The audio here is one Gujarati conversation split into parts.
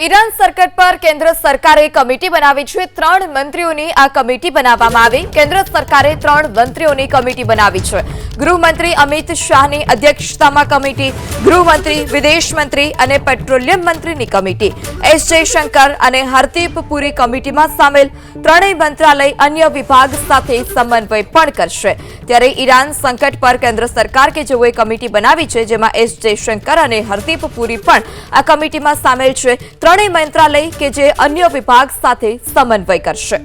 ઈરાન સર્કટ પર કેન્દ્ર સરકારે કમિટી બનાવી છે। 3 મંત્રીઓની આ કમિટી બનાવવામાં આવી। કેન્દ્ર સરકારે 3 મંત્રીઓની કમિટી બનાવી છે। ગૃહમંત્રી અમિત શાહની અધ્યક્ષતામાં કમિટી, ગૃહમંત્રી, વિદેશ મંત્રી અને પેટ્રોલિયમ મંત્રીની કમિટી, એસ જયશંકર અને હરદીપ પુરી કમિટીમાં સામેલ। ત્રણેય મંત્રાલય અન્ય વિભાગ સાથે સમન્વય પણ કરશે। ત્યારે ઈરાન સંકટ પર કેન્દ્ર સરકાર કે જેઓએ કમિટી બનાવી છે, જેમાં એસ જયશંકર અને હરદીપ પુરી પણ આ કમિટીમાં સામેલ છે। ત્રણેય મંત્રાલય કે જે અન્ય વિભાગ સાથે સમન્વય કરશે।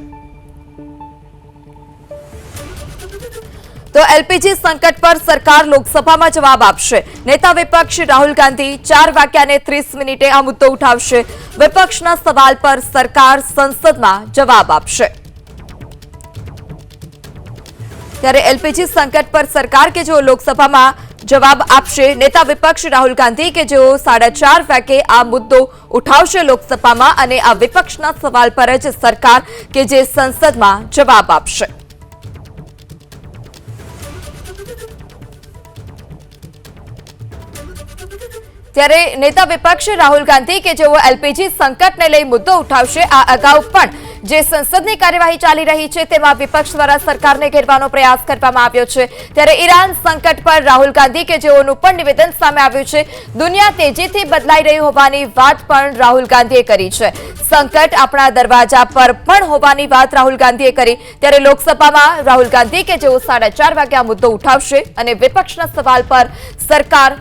તો એલપીજી સંકટ પર સરકાર લોકસભામાં જવાબ આપશે। નેતા વિપક્ષ રાહુલ ગાંધી 4:30 આ મુદ્દો ઉઠાવશે। વિપક્ષના સવાલ પર સરકાર સંસદમાં જવાબ આપશે। ત્યારે એલપીજી સંકટ પર સરકાર કે જેઓ લોકસભામાં જવાબ આપશે। નેતા વિપક્ષ રાહુલ ગાંધી કે જેઓ 4:30 વાગે આ મુદ્દો ઉઠાવશે લોકસભામાં અને આ વિપક્ષના સવાલ પર જ સરકાર કે જે સંસદમાં જવાબ આપશે। ત્યારે નેતા વિપક્ષ રાહુલ ગાંધી કે જેઓ એલપીજી સંકટને લઈ મુદ્દો ઉઠાવશે। આ અગાઉ પણ જે સંસદની કાર્યવાહી ચાલી રહી છે તેમાં વિપક્ષ દ્વારા સરકારને ઘેરવાનો પ્રયાસ કરવામાં આવ્યો છે। ત્યારે ઈરાન સંકટ પર રાહુલ ગાંધી કે જેઓનું પણ નિવેદન સામે આવ્યું છે। દુનિયા તેજીથી બદલાઈ રહી હોવાની વાત પણ રાહુલ ગાંધીએ કરી છે। સંકટ આપણા દરવાજા પર પણ હોવાની વાત રાહુલ ગાંધીએ કરી। ત્યારે લોકસભામાં રાહુલ ગાંધી કે જેઓ 4:30 વાગે આ મુદ્દો ઉઠાવશે અને વિપક્ષના સવાલ પર સરકાર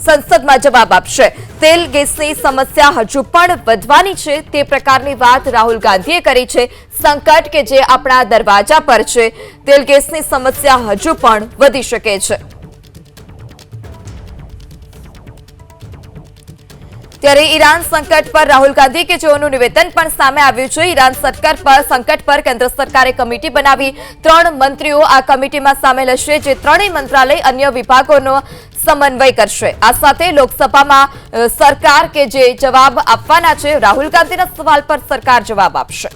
સંસદમાં જવાબ આપશે। તેલ ગેસની સમસ્યા હજુ પણ વધવાની છે તે પ્રકારની વાત રાહુલ ગાંધીએ કરી છે। સંકટ કે જે આપણા દરવાજા પર છે, તેલ ગેસની સમસ્યા હજુ પણ વધી શકે છે। ત્યારે ઈરાન સંકટ પર રાહુલ ગાંધી કે જેઓનું નિવેદન પણ સામે આવ્યું છે। ઈરાન સંકટ પર કેન્દ્ર સરકારે કમિટી બનાવી। 3 મંત્રીઓ આ કમિટીમાં સામેલ હશે, જે ત્રણેય મંત્રાલય અન્ય વિભાગોનો સમન્વય કરશે। આ સાથે લોકસભામાં સરકાર કે જે જવાબ આપવાના છે, રાહુલ ગાંધીના સવાલ પર સરકાર જવાબ આપશે।